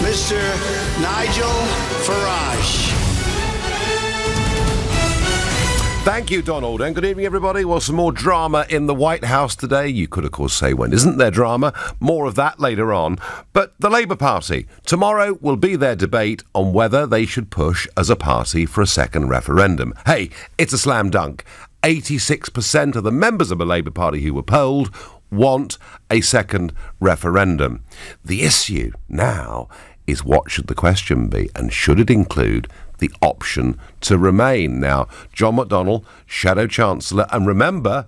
Mr. Nigel Farage. Thank you, Donald, and good evening, everybody. Well, some more drama in the White House today. You could, of course, say, when isn't there drama? More of that later on. But the Labour Party, tomorrow will be their debate on whether they should push as a party for a second referendum. Hey, it's a slam dunk. 86% of the members of the Labour Party who were polled want a second referendum. The issue now is, what should the question be, and should it include the option to remain? Now, John McDonnell, Shadow Chancellor, and remember,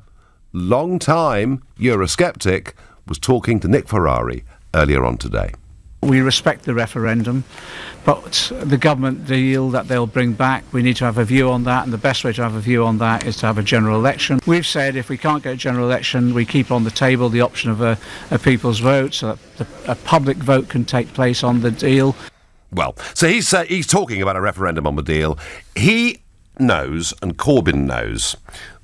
long-time Eurosceptic, was talking to Nick Farage earlier on today. We respect the referendum, but the government deal that they'll bring back, we need to have a view on that, and the best way to have a view on that is to have a general election. We've said if we can't get a general election, we keep on the table the option of a people's vote, so that a public vote can take place on the deal. Well, so he's talking about a referendum on the deal. He knows, and Corbyn knows,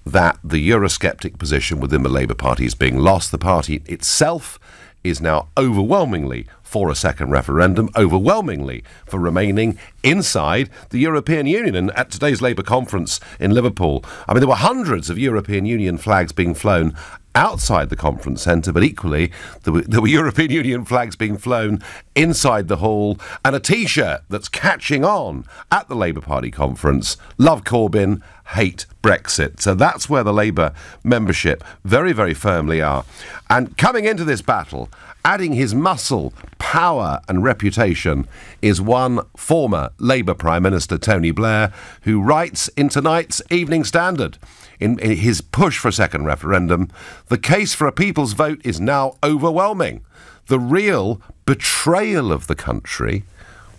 that the Eurosceptic position within the Labour Party is being lost. The party itself is now overwhelmingly for a second referendum, overwhelmingly for remaining inside the European Union. And at today's Labour conference in Liverpool, I mean, there were hundreds of European Union flags being flown outside the conference centre, but equally there were European Union flags being flown inside the hall, and a T-shirt that's catching on at the Labour Party conference: love Corbyn, hate Brexit. So that's where the Labour membership very, very firmly are. And coming into this battle, adding his muscle, power and reputation, is one former Labour Prime Minister, Tony Blair, who writes in tonight's Evening Standard, in his push for a second referendum, the case for a people's vote is now overwhelming. The real betrayal of the country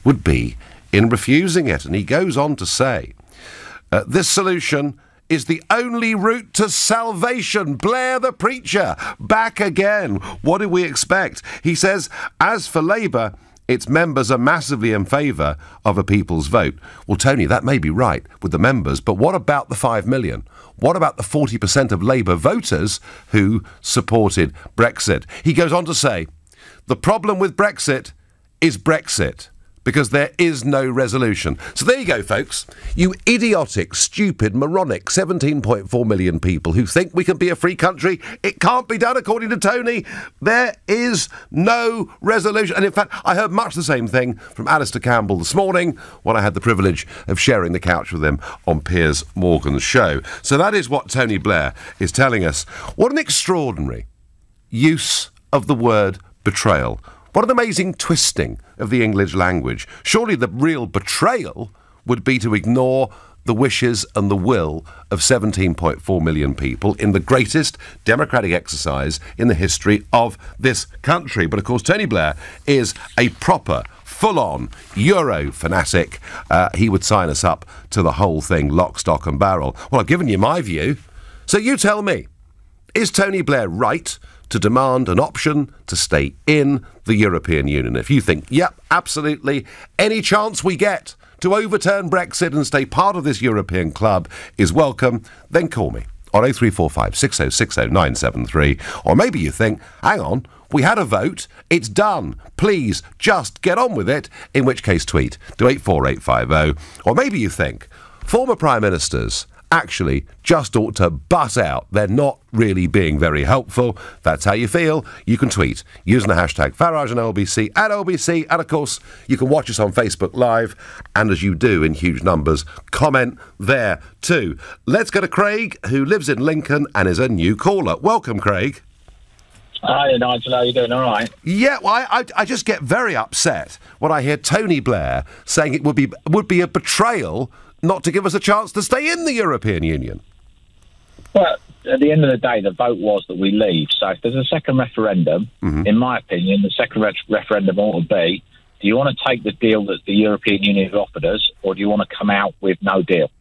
would be in refusing it. And he goes on to say, this solution is the only route to salvation. Blair the preacher, back again. What do we expect? He says, as for Labour, its members are massively in favour of a people's vote. Well, Tony, that may be right with the members, but what about the 5 million? What about the 40% of Labour voters who supported Brexit? He goes on to say, the problem with Brexit is Brexit, because there is no resolution. So there you go, folks. You idiotic, stupid, moronic 17.4 million people who think we can be a free country. It can't be done, according to Tony. There is no resolution. And in fact, I heard much the same thing from Alistair Campbell this morning when I had the privilege of sharing the couch with him on Piers Morgan's show. So that is what Tony Blair is telling us. What an extraordinary use of the word betrayal. What an amazing twisting of the English language. Surely the real betrayal would be to ignore the wishes and the will of 17.4 million people in the greatest democratic exercise in the history of this country. But of course, Tony Blair is a proper, full-on Euro fanatic. He would sign us up to the whole thing, lock, stock and barrel. Well, I've given you my view. So you tell me, is Tony Blair right to demand an option to stay in the European Union? If you think, yep, absolutely, any chance we get to overturn Brexit and stay part of this European club is welcome, then call me on 0345 6060 973. Or maybe you think, hang on, we had a vote, it's done, please just get on with it, in which case tweet to 84850. Or maybe you think, former Prime Ministers actually just ought to butt out. They're not really being very helpful. That's how you feel. You can tweet using the hashtag Farage and LBC at LBC. And of course, you can watch us on Facebook Live. And as you do in huge numbers, comment there too. Let's go to Craig, who lives in Lincoln and is a new caller. Welcome, Craig. Hi, Nigel. How are you doing? All right? Yeah, well, I just get very upset when I hear Tony Blair saying it would be a betrayal not to give us a chance to stay in the European Union. Well, at the end of the day, the vote was that we leave. So if there's a second referendum, in my opinion, the second referendum ought to be, do you want to take the deal that the European Union have offered us, or do you want to come out with no deal?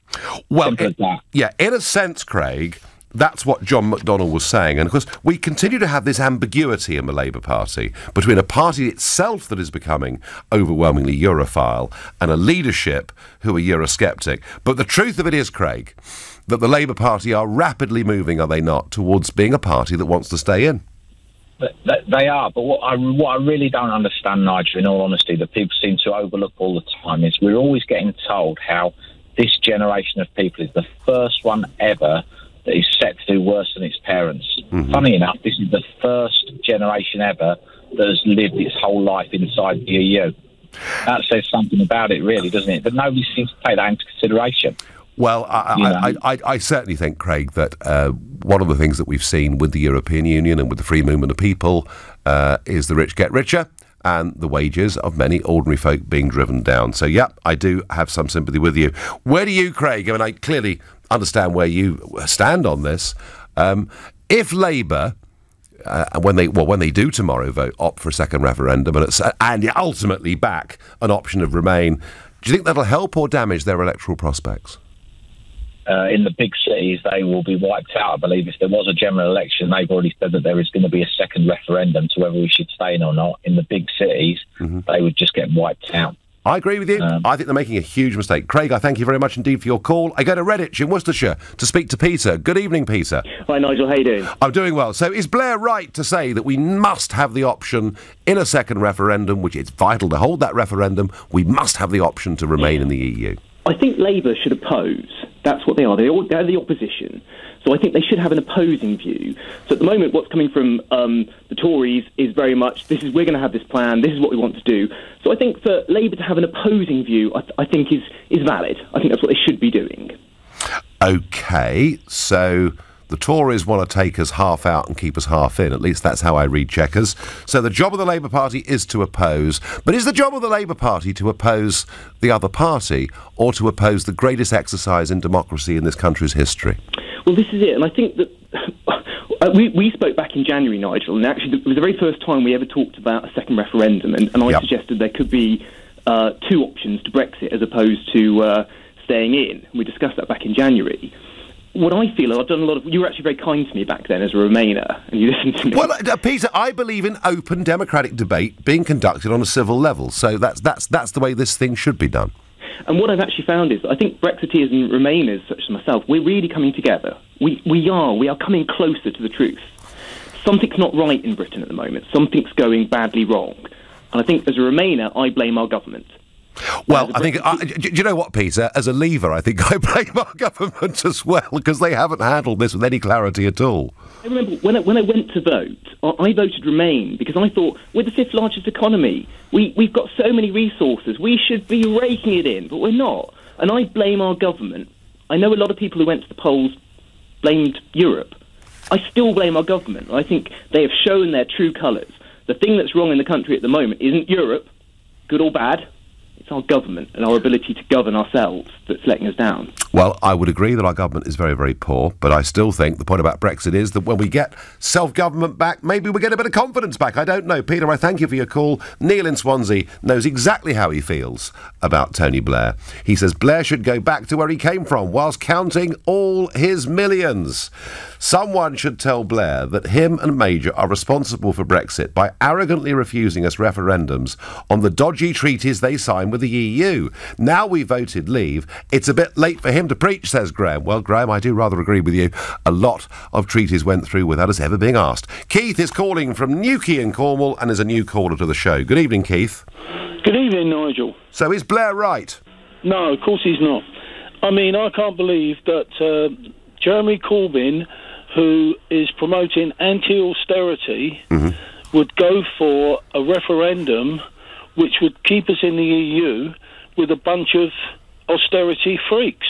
Well, Simple as that. Yeah, in a sense, Craig, that's what John McDonnell was saying. And of course, we continue to have this ambiguity in the Labour Party between a party itself that is becoming overwhelmingly Europhile and a leadership who are Eurosceptic. But the truth of it is, Craig, that the Labour Party are rapidly moving, are they not, towards being a party that wants to stay in. They are, but what I really don't understand, Nigel, in all honesty, that people seem to overlook all the time, is we're always getting told how this generation of people is the first one ever that is set to do worse than its parents. Mm-hmm. Funny enough, this is the first generation ever that has lived its whole life inside the EU. That says something about it, really, doesn't it? But nobody seems to take that into consideration. Well, I certainly think, Craig, that one of the things that we've seen with the European Union and with the free movement of people is the rich get richer and the wages of many ordinary folk being driven down. So, yeah, I do have some sympathy with you. Where do you, Craig? I mean, I clearly understand where you stand on this. If Labour, when they do tomorrow opt for a second referendum and ultimately back an option of Remain, do you think that'll help or damage their electoral prospects? In the big cities, they will be wiped out, I believe. If there was a general election, they've already said that there is going to be a second referendum to whether we should stay in or not. In the big cities, they would just get wiped out. I agree with you. I think they're making a huge mistake. Craig, I thank you very much indeed for your call. I go to Redditch in Worcestershire to speak to Peter. Good evening, Peter. Hi, Nigel. How you doing? I'm doing well. So is Blair right to say that we must have the option in a second referendum, which it's vital to hold that referendum, we must have the option to remain in the EU? I think Labour should oppose. That's what they are. They're the opposition. So I think they should have an opposing view. So at the moment, what's coming from the Tories is very much, we're going to have this plan, this is what we want to do. So I think for Labour to have an opposing view, I think is valid. I think that's what they should be doing. OK, so the Tories want to take us half out and keep us half in. At least that's how I read Chequers. So the job of the Labour Party is to oppose. But is the job of the Labour Party to oppose the other party or to oppose the greatest exercise in democracy in this country's history? Well, this is it. And I think that we spoke back in January, Nigel, and actually it was the very first time we ever talked about a second referendum. And I suggested there could be two options to Brexit as opposed to staying in. We discussed that back in January. What I feel, I've done a lot of... You were actually very kind to me back then as a Remainer, and you listened to me. Well, Peter, I believe in open democratic debate being conducted on a civil level, so that's the way this thing should be done. And what I've actually found is, I think Brexiteers and Remainers, such as myself, we're really coming together. We are coming closer to the truth. Something's not right in Britain at the moment. Something's going badly wrong. And I think as a Remainer, I blame our government. Well, I think, do you know what, Peter? As a Leaver, I think I blame our government as well, because they haven't handled this with any clarity at all. I remember when I went to vote, I voted Remain because I thought, we're the fifth largest economy. We've got so many resources. We should be raking it in, but we're not. And I blame our government. I know a lot of people who went to the polls blamed Europe. I still blame our government. I think they have shown their true colours. The thing that's wrong in the country at the moment isn't Europe, good or bad. It's our government and our ability to govern ourselves that's letting us down. Well, I would agree that our government is very, very poor, but I still think the point about Brexit is that when we get self-government back, maybe we get a bit of confidence back. I don't know. Peter, I thank you for your call. Neil in Swansea knows exactly how he feels about Tony Blair. He says Blair should go back to where he came from whilst counting all his millions. Someone should tell Blair that him and Major are responsible for Brexit by arrogantly refusing us referendums on the dodgy treaties they signed with the EU. Now we voted leave, it's a bit late for him to preach, says Graham. Well, Graham, I do rather agree with you. A lot of treaties went through without us ever being asked. Keith is calling from Newquay in Cornwall and is a new caller to the show. Good evening, Keith. Good evening, Nigel. So is Blair right? No, of course he's not. I mean, I can't believe that Jeremy Corbyn, who is promoting anti-austerity, would go for a referendum which would keep us in the EU with a bunch of austerity freaks.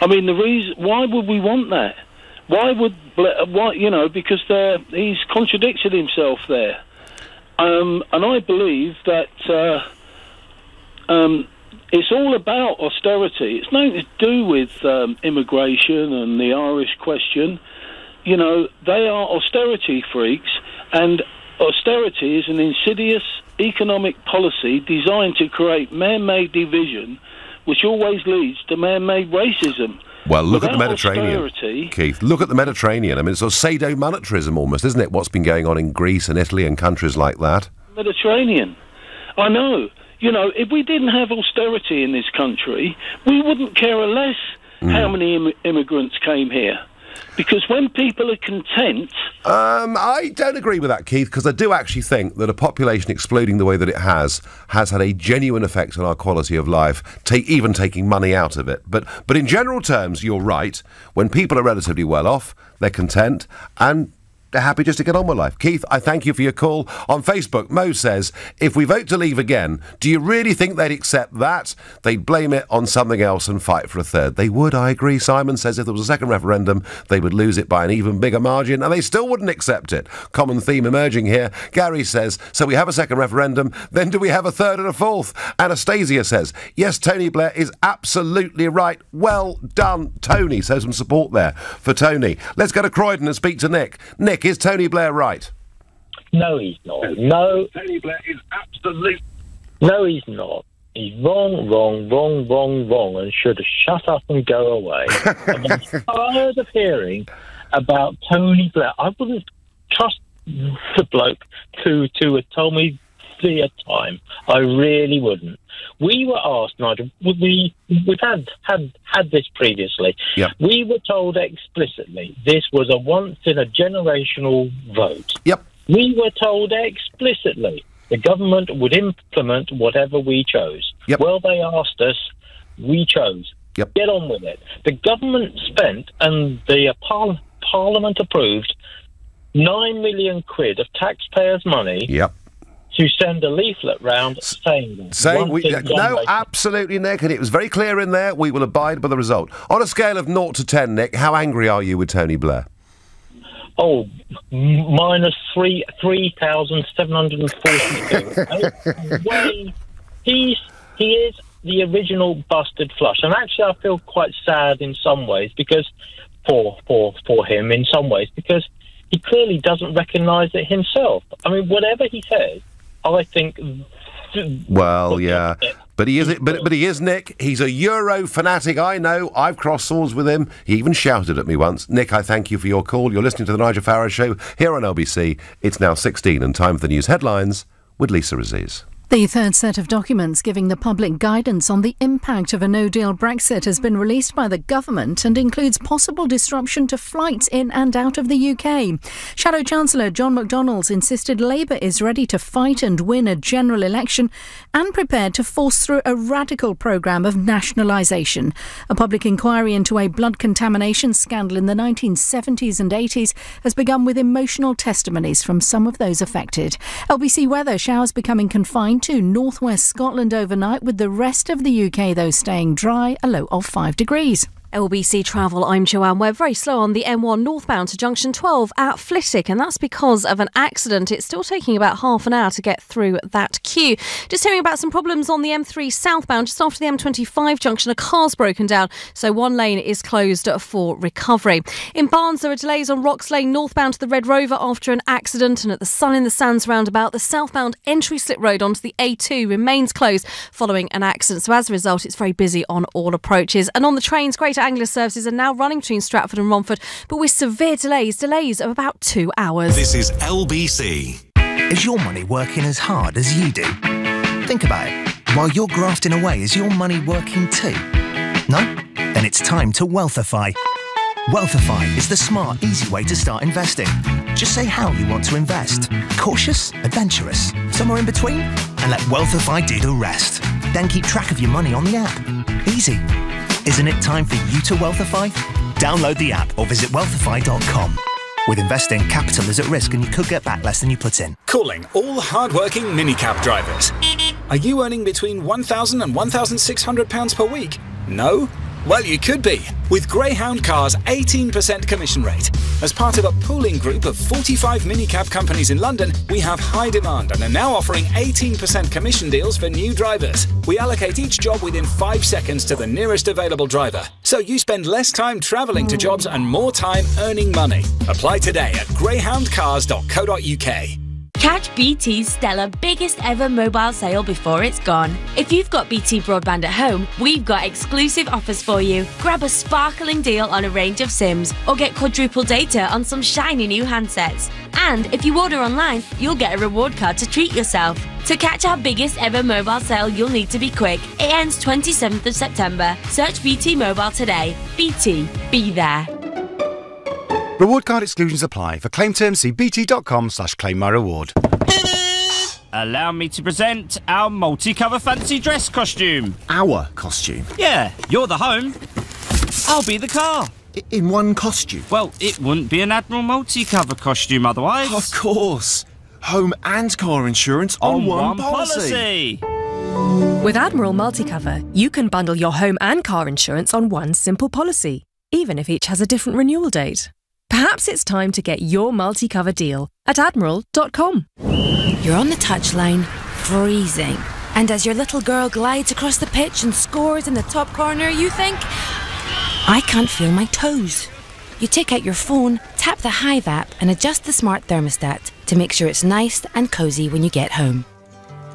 I mean, the reason why would we want that? Why would because he's contradicted himself there, and I believe that it's all about austerity. It's nothing to do with immigration and the Irish question. You know, they are austerity freaks, and austerity is an insidious economic policy designed to create man-made division, which always leads to man-made racism. Well, look at the Mediterranean, Keith. Look at the Mediterranean. I mean, it's sort of sadomonetarism almost, isn't it, what's been going on in Greece and Italy and countries like that? Mediterranean. I know. You know, if we didn't have austerity in this country, we wouldn't care less how many immigrants came here. Because when people are content... I don't agree with that, Keith, because I do actually think that a population exploding the way that it has had a genuine effect on our quality of life, even taking money out of it. But in general terms, you're right. When people are relatively well off, they're content and they're happy just to get on with life. Keith, I thank you for your call. On Facebook, Mo says, if we vote to leave again, do you really think they'd accept that? They'd blame it on something else and fight for a third. They would, I agree. Simon says if there was a second referendum, they would lose it by an even bigger margin, and they still wouldn't accept it. Common theme emerging here. Gary says, so we have a second referendum, then do we have a third and a fourth? Anastasia says, yes, Tony Blair is absolutely right. Well done, Tony. So some support there for Tony. Let's go to Croydon and speak to Nick. Nick, is Tony Blair right? No, he's not. No. Tony Blair is absolute. No, he's not. He's wrong, and should have shut up and go away. I'm tired of hearing about Tony Blair. I wouldn't trust the bloke to have told me the time. I really wouldn't. We were asked, Nigel, we've had this previously. Yep. We were told explicitly this was a once-in-a-generational vote. Yep. We were told explicitly the government would implement whatever we chose. Yep. Well, they asked us, we chose. Yep. Get on with it. The government spent, and the Parliament approved, 9 million quid of taxpayers' money. Yep. To send a leaflet round saying that. No, absolutely, Nick, and it was very clear in there, we will abide by the result. On a scale of 0 to 10, Nick, how angry are you with Tony Blair? Oh, minus 3,742. Well, he is the original busted flush. And actually, I feel quite sad in some ways, because for him in some ways, because he clearly doesn't recognise it himself. I mean, whatever he says, I think. Well, yeah, but he is. But he is, Nick. He's a Euro fanatic. I know. I've crossed swords with him. He even shouted at me once. Nick, I thank you for your call. You're listening to the Nigel Farage Show here on LBC. It's now 16 and time for the news headlines with Lisa Aziz. The third set of documents giving the public guidance on the impact of a no-deal Brexit has been released by the government and includes possible disruption to flights in and out of the UK. Shadow Chancellor John McDonnell insisted Labour is ready to fight and win a general election and prepared to force through a radical programme of nationalisation. A public inquiry into a blood contamination scandal in the 1970s and 80s has begun with emotional testimonies from some of those affected. LBC weather, showers becoming confined to northwest Scotland overnight, with the rest of the UK, though, staying dry, a low of 5 degrees. LBC Travel, I'm Joanne. We're very slow on the M1 northbound to junction 12 at Flitwick, and that's because of an accident. It's still taking about half an hour to get through that queue. Just hearing about some problems on the M3 southbound, just after the M25 junction. A car's broken down, so one lane is closed for recovery. In Barnes, there are delays on Rocks Lane northbound to the Red Rover after an accident, and at the Sun in the Sands roundabout, the southbound entry slip road onto the A2 remains closed following an accident. So as a result, it's very busy on all approaches. And on the trains, Greater Anglia services are now running between Stratford and Romford, but with severe delays of about 2 hours. This is LBC. Is your money working as hard as you do? Think about it. While you're grafting away, is your money working too? No? Then it's time to Wealthify. Wealthify is the smart, easy way to start investing. Just say how you want to invest. Cautious? Adventurous? Somewhere in between? And let Wealthify do the rest. Then keep track of your money on the app. Easy. Isn't it time for you to Wealthify? Download the app or visit wealthify.com. With investing, capital is at risk and you could get back less than you put in. Calling all hard-working minicab drivers. Are you earning between £1,000 and £1,600 per week? No? Well, you could be, with Greyhound Car's 18% commission rate. As part of a pooling group of 45 minicab companies in London, we have high demand and are now offering 18% commission deals for new drivers. We allocate each job within 5 seconds to the nearest available driver, so you spend less time travelling to jobs and more time earning money. Apply today at greyhoundcars.co.uk. Catch BT's stellar biggest ever mobile sale before it's gone. If you've got BT broadband at home, we've got exclusive offers for you. Grab a sparkling deal on a range of SIMs, or get quadruple data on some shiny new handsets. And if you order online, you'll get a reward card to treat yourself. To catch our biggest ever mobile sale, you'll need to be quick. It ends 27th of September. Search BT Mobile today. BT, be there. Reward card exclusions apply. For claim terms, see bt.com/claimmyreward. Allow me to present our multi-colour fancy dress costume. Our costume? Yeah, you're the home. I'll be the car. In one costume? Well, it wouldn't be an Admiral multi-cover costume otherwise. Of course. Home and car insurance on one policy. With Admiral Multicover, you can bundle your home and car insurance on one simple policy, even if each has a different renewal date. Perhaps it's time to get your multi-cover deal at admiral.com. You're on the touchline, freezing. And as your little girl glides across the pitch and scores in the top corner, you think, I can't feel my toes. You take out your phone, tap the Hive app and adjust the smart thermostat to make sure it's nice and cosy when you get home.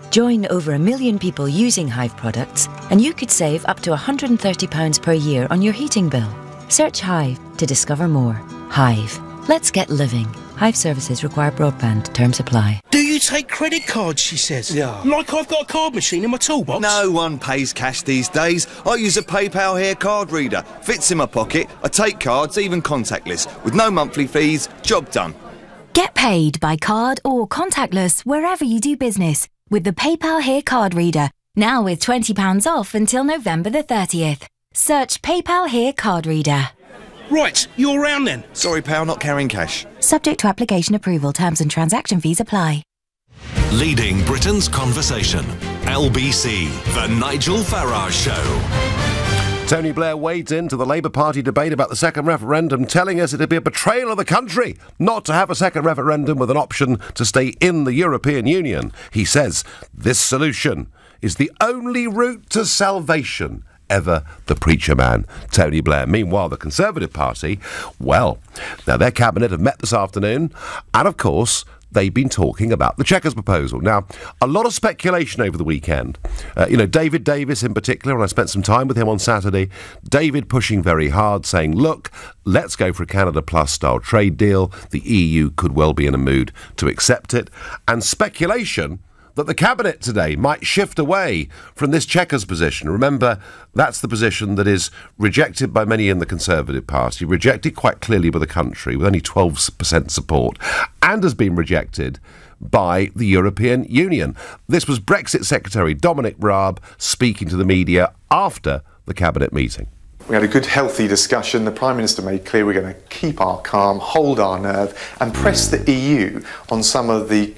Join over 1 million people using Hive products and you could save up to £130 per year on your heating bill. Search Hive to discover more. Hive. Let's get living. Hive services require broadband. Terms apply. Do you take credit cards, she says? Yeah. Like I've got a card machine in my toolbox? No one pays cash these days. I use a PayPal Here card reader. Fits in my pocket. I take cards, even contactless. With no monthly fees. Job done. Get paid by card or contactless wherever you do business with the PayPal Here card reader. Now with £20 off until November the 30th. Search PayPal Here card reader. Right, you're around then. Sorry, pal, not carrying cash. Subject to application approval. Terms and transaction fees apply. Leading Britain's conversation. LBC, The Nigel Farage Show. Tony Blair wades into the Labour Party debate about the second referendum, telling us it'd be a betrayal of the country not to have a second referendum with an option to stay in the European Union. He says this solution is the only route to salvation. Ever the preacher man, Tony Blair. Meanwhile, the Conservative Party, well, now their cabinet have met this afternoon, and of course, they've been talking about the Chequers proposal. Now, a lot of speculation over the weekend. David Davis in particular, and I spent some time with him on Saturday. David pushing very hard, saying, look, let's go for a Canada Plus style trade deal. The EU could well be in a mood to accept it. And speculation that the Cabinet today might shift away from this Chequers position. Remember, that's the position that is rejected by many in the Conservative Party, rejected quite clearly by the country, with only 12% support, and has been rejected by the European Union. This was Brexit Secretary Dominic Raab speaking to the media after the Cabinet meeting. We had a good, healthy discussion. The Prime Minister made clear we're going to keep our calm, hold our nerve, and press the EU on some of the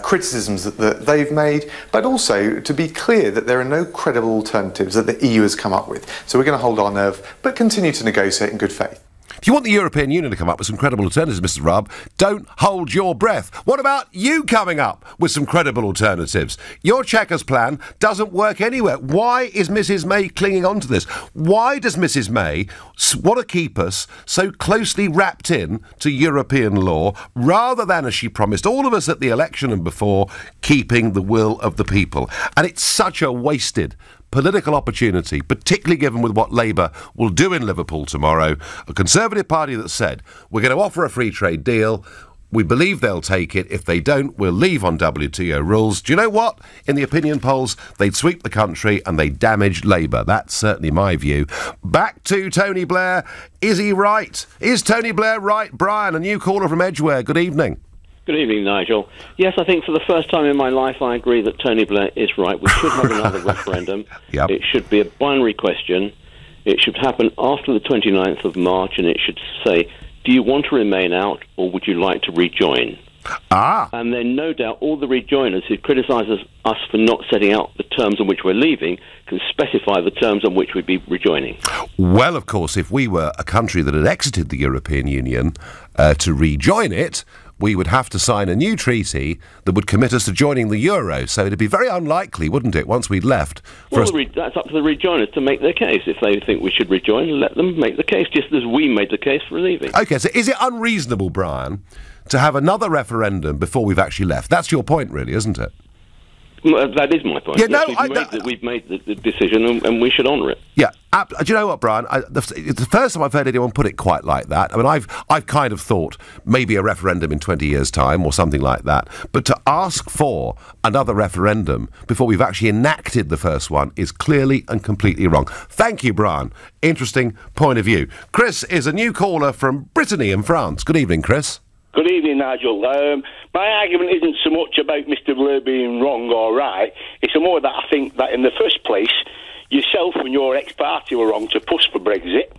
criticisms that they've made, but also to be clear that there are no credible alternatives that the EU has come up with. So we're going to hold our nerve, but continue to negotiate in good faith. If you want the European Union to come up with some credible alternatives, Mr. Raab, don't hold your breath. What about you coming up with some credible alternatives? Your Chequers plan doesn't work anywhere. Why is Mrs May clinging on to this? Why does Mrs May want to keep us so closely wrapped in to European law, rather than, as she promised all of us at the election and before, keeping the will of the people? And it's such a wasted political opportunity, particularly given with what Labour will do in Liverpool tomorrow. A Conservative Party that said, we're going to offer a free trade deal. We believe they'll take it. If they don't, we'll leave on WTO rules. Do you know what? In the opinion polls, they'd sweep the country and they damaged Labour. That's certainly my view. Back to Tony Blair. Is he right? Is Tony Blair right? Brian, a new caller from Edgware. Good evening. Good evening, Nigel. Yes, I think for the first time in my life I agree that Tony Blair is right. We should have another referendum. Yep. It should be a binary question. It should happen after the 29th of March, and it should say, do you want to remain out or would you like to rejoin? And then no doubt all the rejoiners who criticise us for not setting out the terms on which we're leaving can specify the terms on which we'd be rejoining. Well, of course, if we were a country that had exited the European Union to rejoin it, we would have to sign a new treaty that would commit us to joining the euro. So it'd be very unlikely, wouldn't it, once we'd left? Well, that's up to the rejoiners to make their case. If they think we should rejoin, let them make the case, just as we made the case for leaving. OK, so is it unreasonable, Brian, to have another referendum before we've actually left? That's your point, really, isn't it? That is my point. Yeah, yes, we've made the decision and we should honour it. Yeah. Do you know what, Brian? It's the first time I've heard anyone put it quite like that. I mean, I've kind of thought maybe a referendum in 20 years' time or something like that. But to ask for another referendum before we've actually enacted the first one is clearly and completely wrong. Thank you, Brian. Interesting point of view. Chris is a new caller from Brittany in France. Good evening, Chris. Good evening, Nigel. My argument isn't so much about Mr. Blair being wrong or right. It's more that I think that in the first place, yourself and your ex-party were wrong to push for Brexit.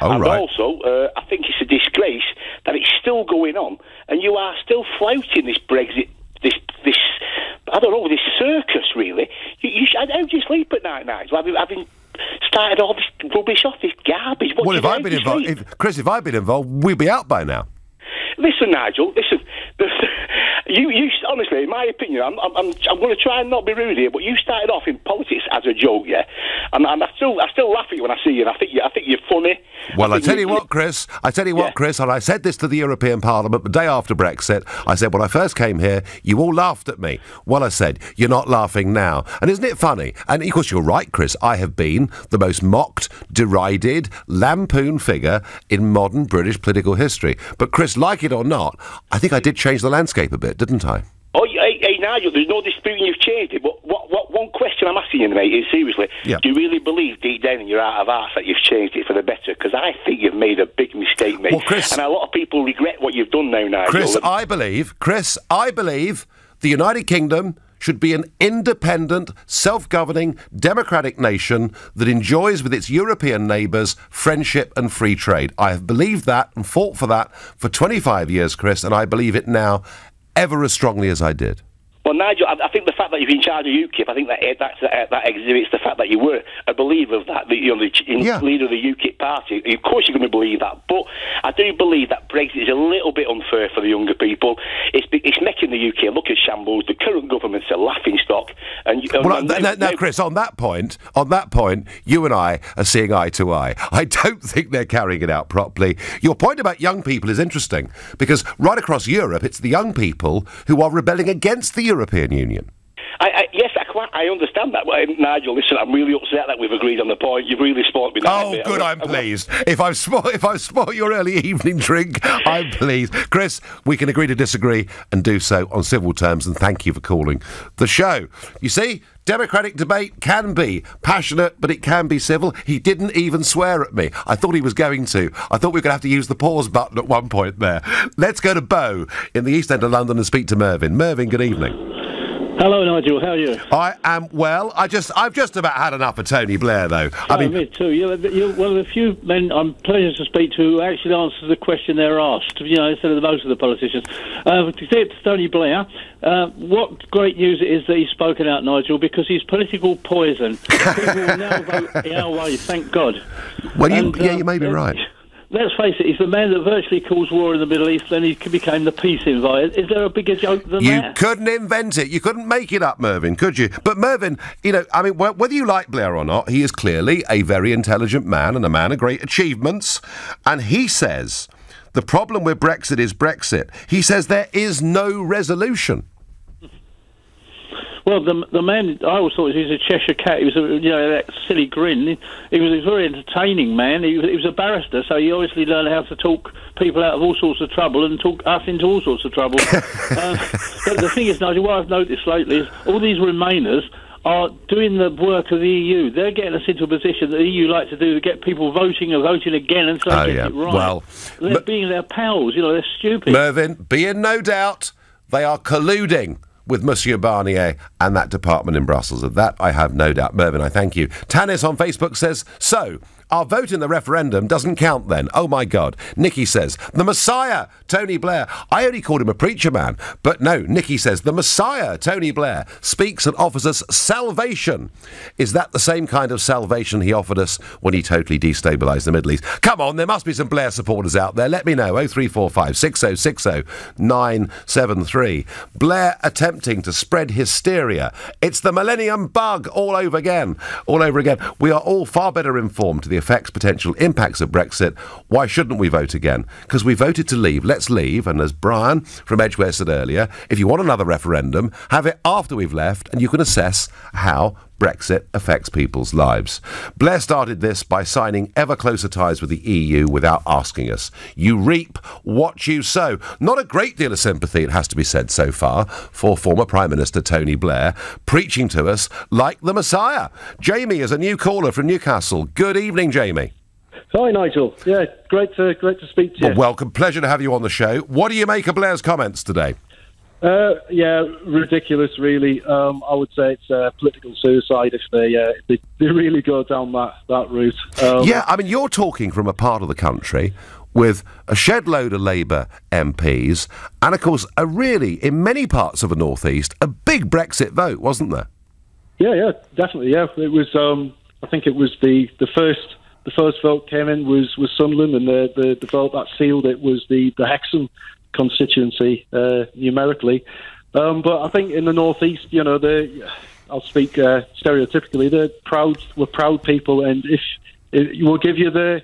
Also, I think it's a disgrace that it's still going on, and you are still flouting this Brexit, this I don't know, this circus, really. How do you sleep at night, Nigel? Having started all this rubbish off, this garbage. Well, if I'd been involved, Chris, if I'd been involved, we'd be out by now. Listen, Nigel. Listen. You honestly, in my opinion, I'm going to try and not be rude here, but you started off in politics as a joke, yeah. And I still laugh at you when I see you. And I think you're funny. Well, I tell you what, Chris, and I said this to the European Parliament the day after Brexit. I said, when I first came here, you all laughed at me. Well, I said, you're not laughing now. And isn't it funny? And of course, you're right, Chris. I have been the most mocked, derided, lampooned figure in modern British political history. But Chris, like it or not, I think I did change the landscape a bit, didn't I? Oh, hey, Nigel, there's no disputing you've changed it, but one question I'm asking you, mate, is seriously, do you really believe deep down in your heart of hearts that you've changed it for the better? Because I think you've made a big mistake, mate. Well, Chris, and a lot of people regret what you've done now, Nigel. Chris, I believe the United Kingdom should be an independent, self-governing, democratic nation that enjoys with its European neighbours friendship and free trade. I have believed that and fought for that for 25 years, Chris, and I believe it now ever as strongly as I did. Well, Nigel, I think the fact that you're in charge of UKIP, I think that exhibits the fact that you were a believer of that, leader of the UKIP party. Of course you're going to believe that, but I do believe that Brexit is a little bit unfair for the younger people. It's making the UK look at shambles. The current government's a laughingstock. Now, Chris, on that point, you and I are seeing eye to eye. I don't think they're carrying it out properly. Your point about young people is interesting, because right across Europe, it's the young people who are rebelling against the European Union. Yes, I understand that. Well, Nigel, listen, I'm really upset that we've agreed on the point. You've really spoilt me. Oh, good, I'm pleased. If I've spoilt your early evening drink, I'm pleased. Chris, we can agree to disagree and do so on civil terms, and thank you for calling the show. You see, democratic debate can be passionate, but it can be civil. He didn't even swear at me. I thought he was going to. I thought we were going to have to use the pause button at one point there. Let's go to Bo in the East End of London and speak to Mervyn. Mervyn, good evening. Hello, Nigel. How are you? I am well. I've just about had enough of Tony Blair, though. Me too. You're one of the few men I'm pleased to speak to who actually answers the question they're asked, instead of most of the politicians. To say it to Tony Blair, what great news it is that he's spoken out, Nigel, because he's political poison. People will now vote our way, thank God. Well, you may be right. Let's face it, he's the man that virtually caused war in the Middle East, then he became the peace invader. Is there a bigger joke than that? You couldn't invent it. You couldn't make it up, Mervyn, could you? But Mervyn, whether you like Blair or not, he is clearly a very intelligent man and a man of great achievements. And he says the problem with Brexit is Brexit. He says there is no resolution. Well, the man, I always thought he was a Cheshire cat. He was, that silly grin. He was a very entertaining man. He was a barrister, so he obviously learned how to talk people out of all sorts of trouble and talk us into all sorts of trouble. But the thing is, Nigel, what I've noticed lately is all these Remainers are doing the work of the EU. They're getting us into a position that the EU like to do to get people voting and voting again until they get it right. Well, they're being their pals. They're stupid. Mervyn, be in no doubt, they are colluding with Monsieur Barnier and that department in Brussels. Of that, I have no doubt. Mervyn, I thank you. Tanis on Facebook says, so, our vote in the referendum doesn't count then. Oh, my God. Nikki says, the Messiah, Tony Blair. I only called him a preacher man. But no, Nikki says, the Messiah, Tony Blair, speaks and offers us salvation. Is that the same kind of salvation he offered us when he totally destabilised the Middle East? Come on, there must be some Blair supporters out there. Let me know. 0345 6060 973. Blair attempting to spread hysteria. It's the millennium bug all over again. We are all far better informed to the the effects, potential impacts of Brexit, why shouldn't we vote again? Because we voted to leave. Let's leave. And as Brian from Edgware said earlier, if you want another referendum, have it after we've left, and you can assess how Brexit affects people's lives. Blair started this by signing ever closer ties with the EU without asking us. You reap what you sow. Not a great deal of sympathy, it has to be said so far, for former Prime Minister Tony Blair, preaching to us like the Messiah. Jamie is a new caller from Newcastle. Good evening, Jamie. Hi, Nigel. Yeah, great to speak to you. Well, welcome. Pleasure to have you on the show. What do you make of Blair's comments today? Yeah, ridiculous, really. I would say it's political suicide if they really go down that route. Yeah, I mean, you're talking from a part of the country with a shed load of Labour MPs and, of course, in many parts of the North East, a big Brexit vote, wasn't there? Yeah, definitely, yeah. It was, I think it was the first vote came in was Sunderland, and the vote that sealed it was the Hexham constituency numerically, but I think in the northeast, I'll speak stereotypically, we're proud people, and if we'll give you the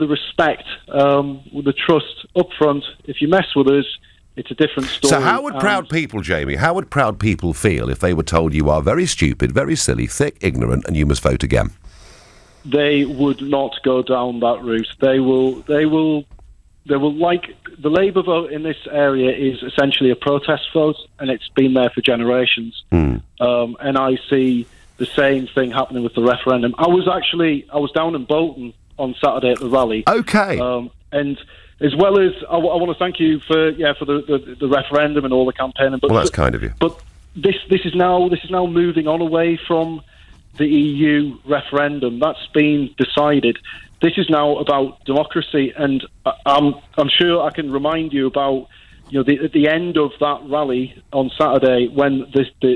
respect, with the trust up front. If you mess with us, it's a different story. So how would proud people, Jamie, how would proud people feel if they were told you are very stupid, very silly, thick, ignorant, and you must vote again? They would not go down that route. They will like the Labour vote in this area is essentially a protest vote, and it's been there for generations. And I see the same thing happening with the referendum. I was down in Bolton on Saturday at the rally. Okay. And as well as I want to thank you for the referendum and all the campaigning. But that's kind of you. But this is now moving on away from the EU referendum. That's been decided. This is now about democracy, and I'm sure I can remind you about at the end of that rally on Saturday, when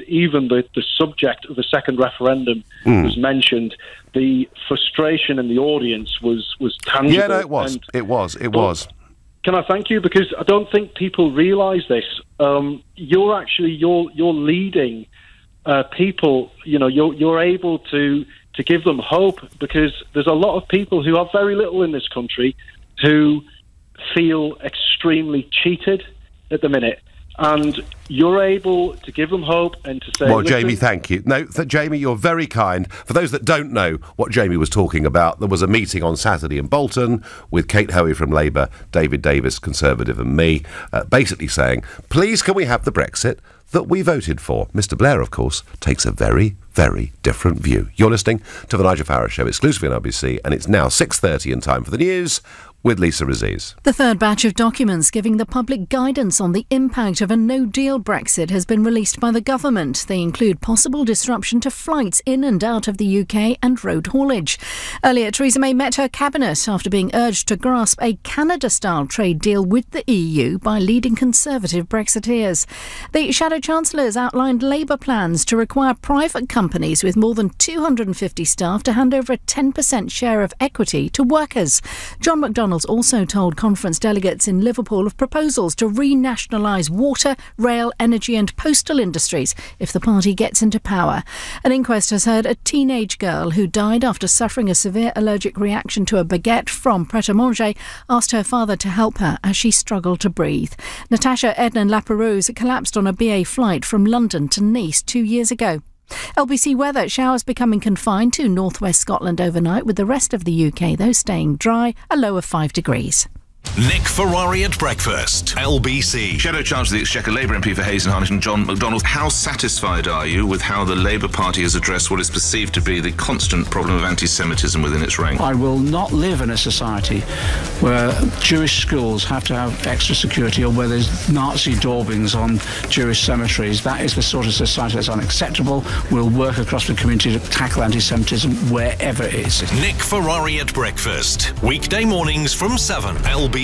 even the subject of a second referendum was mentioned, the frustration in the audience was tangible. Yeah, no, it was. It was. Can I thank you? Because I don't think people realise this. You're leading people. You're able to give them hope, because there's a lot of people who have very little in this country who feel extremely cheated at the minute, and you're able to give them hope and to say... Well, Jamie, thank you. No, Jamie, you're very kind. For those that don't know what Jamie was talking about, there was a meeting on Saturday in Bolton with Kate Hoey from Labour, David Davis, Conservative, and me, basically saying, please can we have the Brexit that we voted for? Mr Blair, of course, takes a very, very different view. You're listening to The Nigel Farage Show, exclusively on LBC, and it's now 6:30 in time for the news with Lisa Aziz. The third batch of documents giving the public guidance on the impact of a no-deal Brexit has been released by the government. They include possible disruption to flights in and out of the UK and road haulage. Earlier, Theresa May met her cabinet after being urged to grasp a Canada-style trade deal with the EU by leading Conservative Brexiteers. The Shadow Chancellors outlined Labour plans to require private companies with more than 250 staff to hand over a 10% share of equity to workers. John McDonnell also told conference delegates in Liverpool of proposals to renationalise water, rail, energy and postal industries if the party gets into power. An inquest has heard a teenage girl who died after suffering a severe allergic reaction to a baguette from Pret-a-Manger asked her father to help her as she struggled to breathe. Natasha Ednan Laperouse collapsed on a BA flight from London to Nice 2 years ago. LBC weather, showers becoming confined to northwest Scotland overnight, with the rest of the UK, though, staying dry, a low of 5 degrees. Nick Ferrari at breakfast, LBC. Shadow Chancellor of the Exchequer Labour MP for Hayes and Harnett, John McDonnell. How satisfied are you with how the Labour Party has addressed what is perceived to be the constant problem of anti-Semitism within its ranks? I will not live in a society where Jewish schools have to have extra security, or where there's Nazi daubings on Jewish cemeteries. That is the sort of society that's unacceptable. We'll work across the community to tackle anti-Semitism wherever it is. Nick Ferrari at breakfast, weekday mornings from 7, LBC.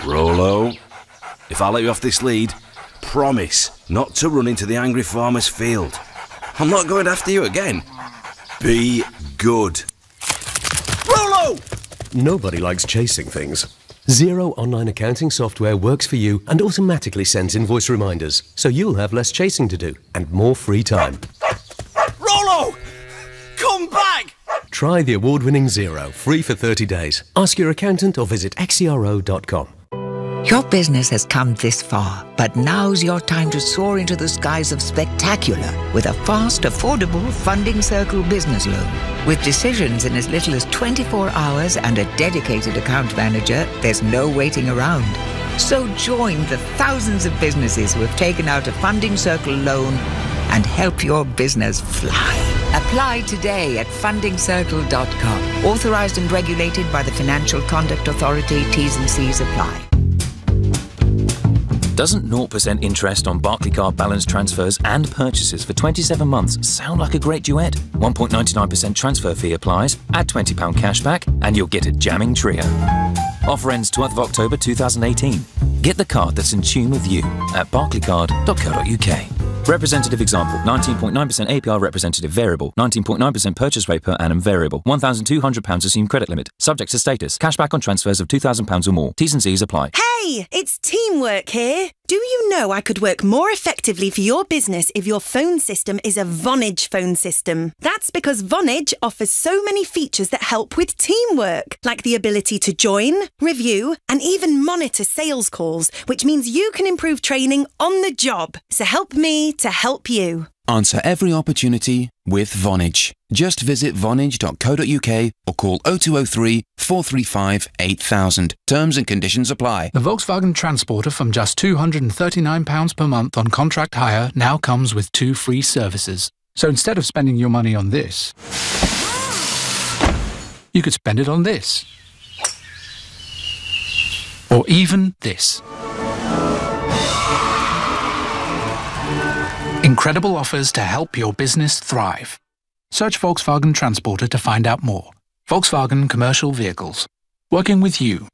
Rollo, if I let you off this lead, promise not to run into the angry farmer's field. I'm not going after you again. Be good. Rollo! Nobody likes chasing things. Xero online accounting software works for you and automatically sends invoice reminders, so you'll have less chasing to do and more free time. Rollo! Come back! Try the award-winning Zero, free for 30 days. Ask your accountant or visit xero.com. Your business has come this far, but now's your time to soar into the skies of spectacular with a fast, affordable Funding Circle business loan. With decisions in as little as 24 hours and a dedicated account manager, there's no waiting around. So join the thousands of businesses who have taken out a Funding Circle loan and help your business fly. Apply today at fundingcircle.com. Authorised and regulated by the Financial Conduct Authority. T's and C's apply. Doesn't 0% interest on Barclaycard balance transfers and purchases for 27 months sound like a great duet? 1.99% transfer fee applies, add £20 cashback, and you'll get a jamming trio. Offer ends 12th of October 2018. Get the card that's in tune with you at barclaycard.co.uk. Representative example, 19.9% APR representative variable, 19.9% purchase rate per annum variable, £1,200 assumed credit limit, subject to status, cashback on transfers of £2,000 or more. T's and C's apply. Hey, it's teamwork here. Do you know I could work more effectively for your business if your phone system is a Vonage phone system? That's because Vonage offers so many features that help with teamwork, like the ability to join, review, and even monitor sales calls, which means you can improve training on the job. So help me to help you. Answer every opportunity with Vonage. Just visit vonage.co.uk or call 0203 435 8000. Terms and conditions apply. The Volkswagen Transporter from just £239 per month on contract hire now comes with 2 free services. So instead of spending your money on this, you could spend it on this. Or even this. Incredible offers to help your business thrive. Search Volkswagen Transporter to find out more. Volkswagen Commercial Vehicles. Working with you.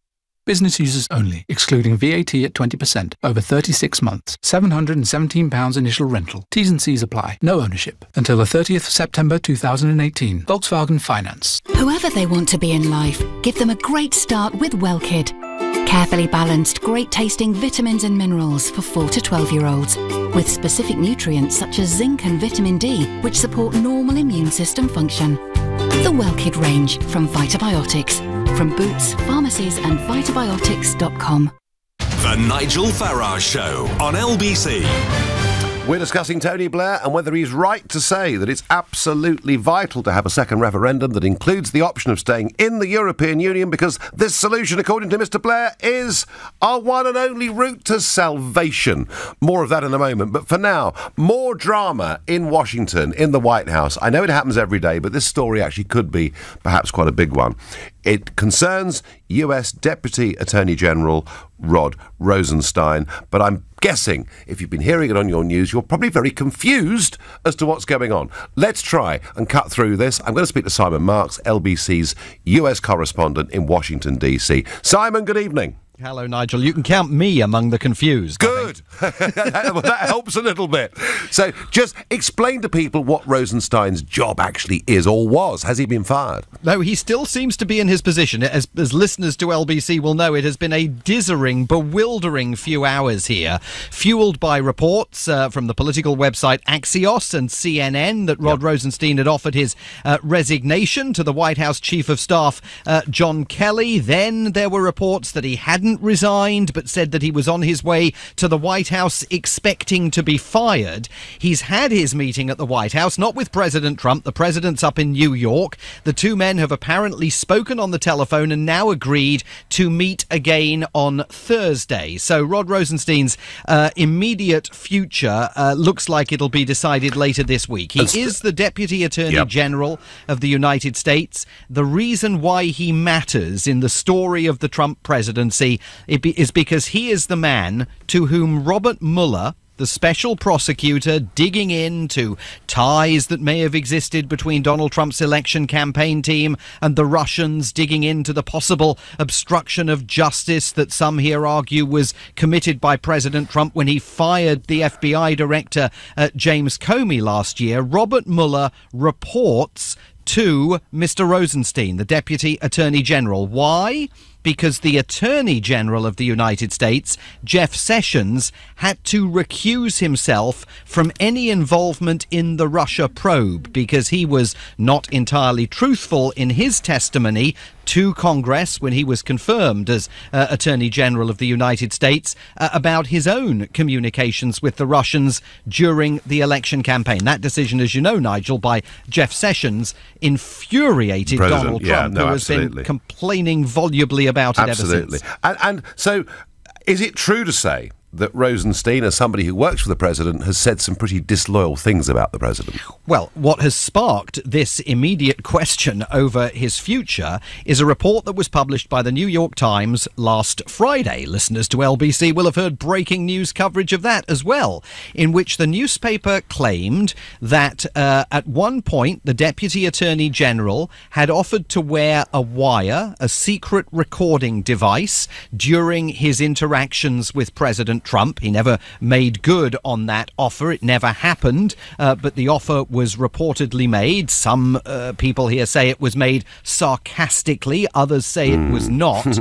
Business users only, excluding VAT at 20%. Over 36 months. £717 initial rental. T's and C's apply. No ownership. Until the 30th of September 2018. Volkswagen Finance. Whoever they want to be in life, give them a great start with WellKid. Carefully balanced, great-tasting vitamins and minerals for 4 to 12-year-olds, with specific nutrients such as zinc and vitamin D, which support normal immune system function. The WellKid range from Vitabiotics, from Boots, pharmacies and vitabiotics.com. The Nigel Farage Show on LBC. We're discussing Tony Blair and whether he's right to say that it's absolutely vital to have a second referendum that includes the option of staying in the European Union, because this solution, according to Mr. Blair, is our one and only route to salvation. More of that in a moment. But for now, more drama in Washington, in the White House. I know it happens every day, but this story actually could be perhaps quite a big one. It concerns US Deputy Attorney General Rod Rosenstein, but I'm guessing if you've been hearing it on your news, you're probably very confused as to what's going on. Let's try and cut through this. I'm going to speak to Simon Marks, LBC's US correspondent in Washington, D.C. Simon, good evening. Hello, Nigel. You can count me among the confused. Good. Well, that helps a little bit. So just explain to people what Rosenstein's job actually is or was. Has he been fired? No, he still seems to be in his position. As listeners to LBC will know, it has been a dizzying, bewildering few hours here, fueled by reports from the political website Axios and CNN that Rod Rosenstein had offered his resignation to the White House Chief of Staff, John Kelly. Then there were reports that he hadn't resigned, but said that he was on his way to the White House expecting to be fired. He's had his meeting at the White House, not with President Trump. The president's up in New York. The two men have apparently spoken on the telephone and now agreed to meet again on Thursday. So Rod Rosenstein's immediate future looks like it'll be decided later this week. He is the Deputy Attorney General of the United States. The reason why he matters in the story of the Trump presidency is because he is the man to whom Robert Mueller, the special prosecutor digging into ties that may have existed between Donald Trump's election campaign team and the Russians, digging into the possible obstruction of justice that some here argue was committed by President Trump when he fired the FBI director James Comey last year. Robert Mueller reports to Mr. Rosenstein, the Deputy Attorney General. Why? because the Attorney General of the United States, Jeff Sessions, had to recuse himself from any involvement in the Russia probe because he was not entirely truthful in his testimony to Congress when he was confirmed as Attorney General of the United States about his own communications with the Russians during the election campaign. That decision, as you know, Nigel, by Jeff Sessions infuriated Donald Trump, who has been complaining volubly about it ever since. And so, is it true to say that Rosenstein, as somebody who works for the president, has said some pretty disloyal things about the president? Well, what has sparked this immediate question over his future is a report that was published by the New York Times last Friday. Listeners to LBC will have heard breaking news coverage of that as well, in which the newspaper claimed that at one point the Deputy Attorney General had offered to wear a wire, a secret recording device, during his interactions with President Trump. He never made good on that offer. It never happened, but the offer was reportedly made. Some people here say it was made sarcastically. Others say it was not.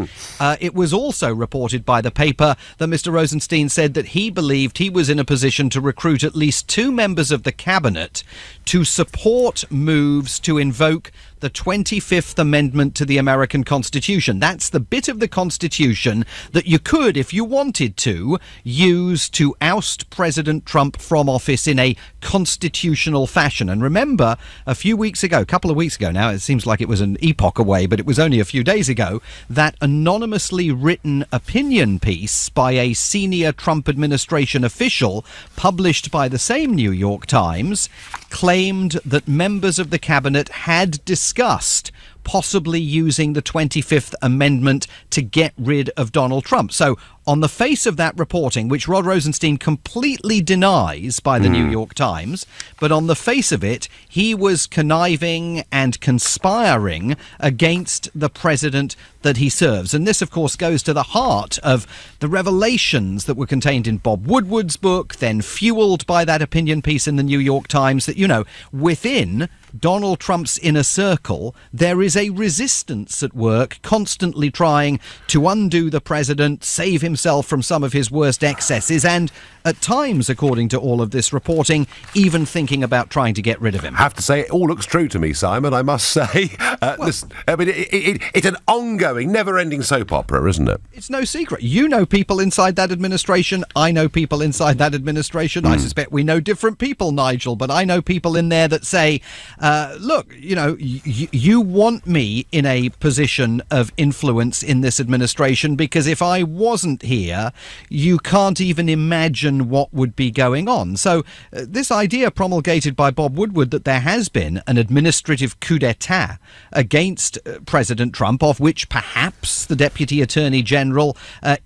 It was also reported by the paper that Mr. Rosenstein said that he believed he was in a position to recruit at least 2 members of the cabinet to support moves to invoke the 25th Amendment to the American Constitution. That's the bit of the Constitution that you could, if you wanted to, use to oust President Trump from office in a constitutional fashion. And remember, a couple of weeks ago now, it seems like it was an epoch away, but it was only a few days ago, that anonymously written opinion piece by a senior Trump administration official, published by the same New York Times, claimed that members of the cabinet had discussed possibly using the 25th Amendment to get rid of Donald Trump. So on the face of that reporting, which Rod Rosenstein completely denies by the New York Times, but on the face of it, he was conniving and conspiring against the president that he serves. And this, of course, goes to the heart of the revelations that were contained in Bob Woodward's book, then fueled by that opinion piece in the New York Times, that, within Donald Trump's inner circle, there is a resistance at work, constantly trying to undo the president, save himself from some of his worst excesses, and at times, according to all of this reporting, even thinking about trying to get rid of him. I have to say, it all looks true to me, Simon, I must say. Listen, I mean, it's an ongoing, never-ending soap opera, isn't it? It's no secret. You know people inside that administration. I know people inside that administration. I suspect we know different people, Nigel, but I know people in there that say, look, you want me in a position of influence in this administration because if I wasn't here, you can't even imagine what would be going on. So this idea promulgated by Bob Woodward that there has been an administrative coup d'etat against President Trump, of which perhaps the Deputy Attorney General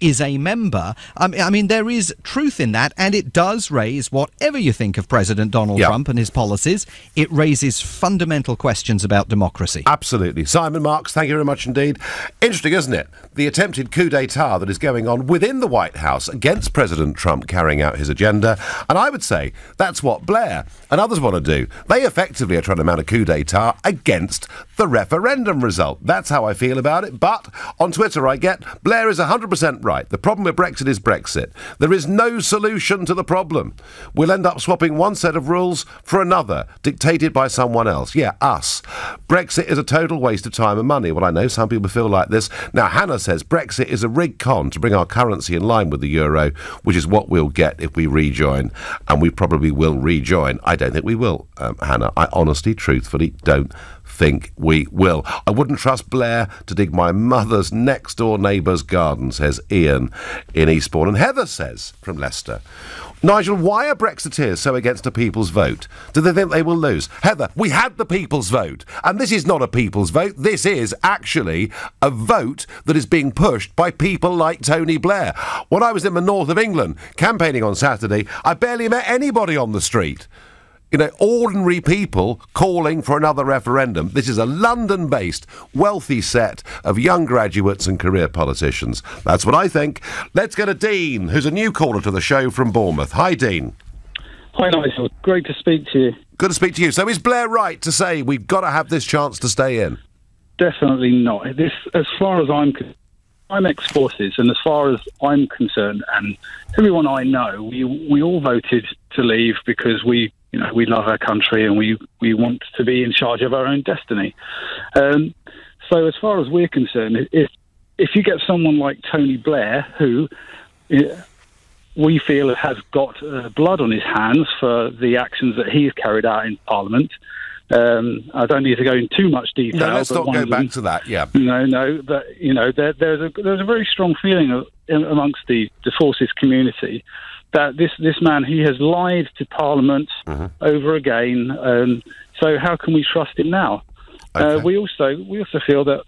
is a member, I mean, there is truth in that, and it does raise, whatever you think of President Donald Trump and his policies, it raises fundamental questions about democracy. Absolutely. Simon Marks, thank you very much indeed. Interesting, isn't it? The attempted coup d'etat that is going on within the White House against President Trump carrying out his agenda. And I would say that's what Blair and others want to do. They effectively are trying to mount a coup d'etat against the referendum result. That's how I feel about it. But on Twitter I get, Blair is 100% right. The problem with Brexit is Brexit. There is no solution to the problem. We'll end up swapping one set of rules for another, dictated by someone else. Yeah, us. Brexit is a total waste of time and money. Well, I know some people feel like this. Now, Hannah says Brexit is a rigged con to bring our currency in line with the euro, which is what we'll get if we rejoin. And we probably will rejoin. I don't think we will, Hannah. I honestly, truthfully don't think we will. I wouldn't trust Blair to dig my mother's next-door neighbour's garden, says Ian in Eastbourne. And Heather says, from Leicester, Nigel, why are Brexiteers so against a people's vote? Do they think they will lose? Heather, we had the people's vote. And this is not a people's vote. This is actually a vote that is being pushed by people like Tony Blair. When I was in the north of England campaigning on Saturday, I barely met anybody on the street. Ordinary people calling for another referendum. This is a London-based, wealthy set of young graduates and career politicians. That's what I think. Let's go to Dean, who's a new caller to the show from Bournemouth. Hi, Dean. Hi, Nigel. Great to speak to you. Good to speak to you. So is Blair right to say we've got to have this chance to stay in? Definitely not. This, as far as I'm concerned, I'm ex-forces, and as far as I'm concerned, and everyone I know, we all voted to leave because we love our country and we want to be in charge of our own destiny. So as far as we're concerned, if you get someone like Tony Blair, who we feel has got blood on his hands for the actions that he's carried out in Parliament, I don't need to go into too much detail. No, let's not go back to that. Yeah. No, but there's a very strong feeling amongst the forces community that this man, he has lied to Parliament over again. So how can we trust him now? Okay. We also feel that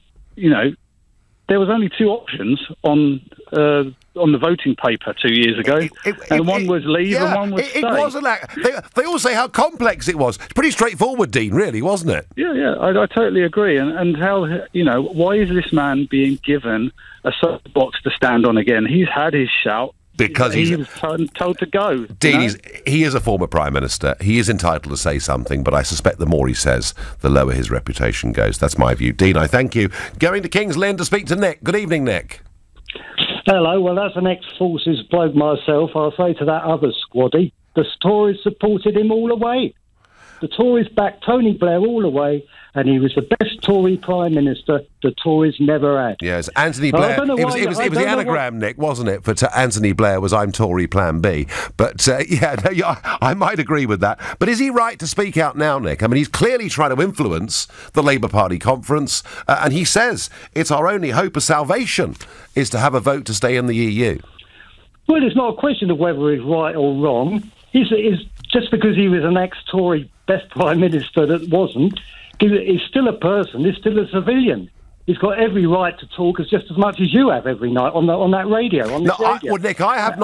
there was only two options on the voting paper 2 years ago, and one was leave and one was stay. It wasn't that. They all say how complex it was. It's pretty straightforward, Dean, really, wasn't it? Yeah, I totally agree. And how, why is this man being given a soapbox to stand on again? He's had his shout. Because he was told to go. Dean, he is a former Prime Minister. He is entitled to say something, but I suspect the more he says, the lower his reputation goes. That's my view. Dean, I thank you. Going to King's Lynn to speak to Nick. Good evening, Nick. Hello. Well, as an ex-forces bloke myself, I'll say to that other squaddy, the Tories supported him all the way. The Tories backed Tony Blair all the way, and he was the best Tory Prime Minister the Tories never had. Yes, Anthony Blair. It was the anagram, Nick, wasn't it? For Anthony Blair was I'm Tory Plan B. But, I might agree with that. But is he right to speak out now, Nick? I mean, he's clearly trying to influence the Labour Party conference, and he says it's our only hope of salvation is to have a vote to stay in the EU. Well, it's not a question of whether he's right or wrong. He's just because he was an ex-Tory best Prime Minister that wasn't, he's still a person, he's still a civilian. He's got every right to talk just as much as you have every night on that radio. Well, Nick, I have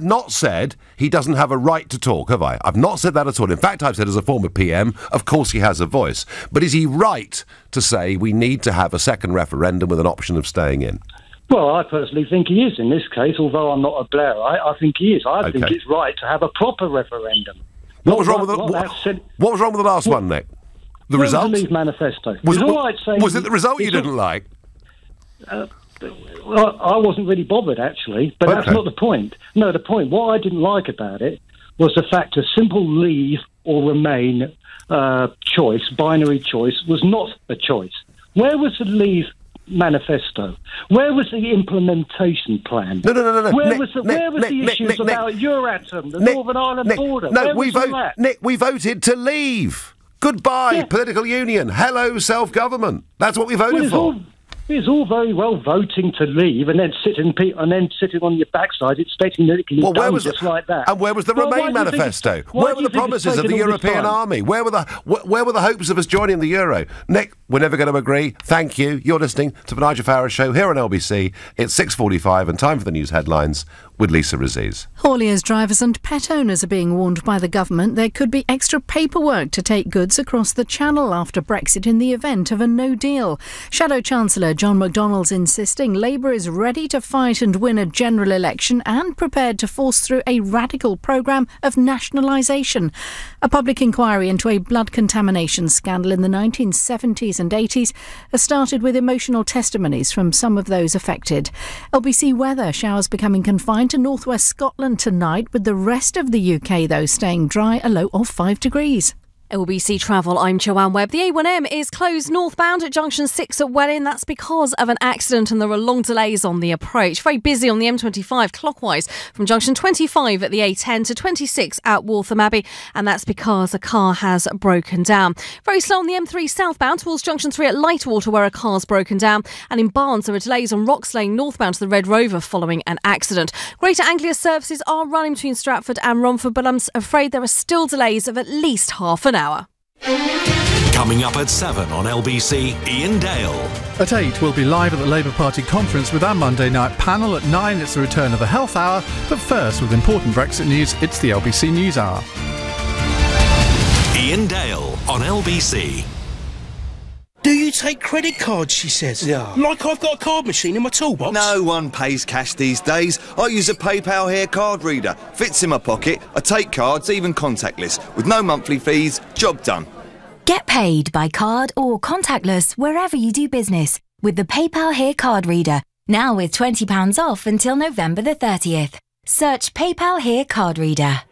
not said he doesn't have a right to talk, have I? I've not said that at all. In fact, I've said as a former PM, of course he has a voice. But is he right to say we need to have a second referendum with an option of staying in? Well, I personally think he is in this case, although I'm not a Blairite. I think he is. I think it's right to have a proper referendum. What was wrong with the last one, Nick? The result? The Leave manifesto. Was it the result you didn't like? Well, I wasn't really bothered, actually, but that's not the point. No, the point, what I didn't like about it was the fact a simple leave or remain choice, binary choice, was not a choice. Where was the Leave manifesto? Where was the implementation plan? No. Where was the issues about Euratom, the Northern Ireland border? No, Nick, we voted to leave. Goodbye, political union. Hello, self-government. That's what we voted for. It's all very well voting to leave and then sitting on your backside expecting that it can be done just like that. And where was the Remain manifesto? Where were the promises of the European army? Where were the hopes of us joining the euro? Nick, we're never going to agree. Thank you. You're listening to the Nigel Farage Show here on LBC. It's 6:45 and time for the news headlines with Lisa Raziz. Hauliers, drivers and pet owners are being warned by the government there could be extra paperwork to take goods across the channel after Brexit in the event of a no deal. Shadow Chancellor John McDonnell's insisting Labour is ready to fight and win a general election and prepared to force through a radical programme of nationalisation. A public inquiry into a blood contamination scandal in the 1970s and 80s has started with emotional testimonies from some of those affected. LBC weather, showers becoming confined to northwest Scotland tonight, with the rest of the UK, though, staying dry, a low of 5 degrees. LBC Travel, I'm Joanne Webb. The A1M is closed northbound at Junction 6 at Welling. That's because of an accident and there are long delays on the approach. Very busy on the M25 clockwise from Junction 25 at the A10 to 26 at Waltham Abbey, and that's because a car has broken down. Very slow on the M3 southbound towards Junction 3 at Lightwater, where a car's broken down, and in Barnes there are delays on Rocks Lane northbound to the Red Rover following an accident. Greater Anglia services are running between Stratford and Romford, but I'm afraid there are still delays of at least half an hour. Coming up at 7 on LBC, Ian Dale. At 8, we'll be live at the Labour Party conference with our Monday night panel. At 9, it's the return of the Health Hour. But first, with important Brexit news, it's the LBC News Hour. Ian Dale on LBC. Do you take credit cards, she says? Yeah. Like I've got a card machine in my toolbox? No one pays cash these days. I use a PayPal Here card reader. Fits in my pocket. I take cards, even contactless. With no monthly fees. Job done. Get paid by card or contactless wherever you do business with the PayPal Here card reader. Now with £20 off until November the 30th. Search PayPal Here card reader.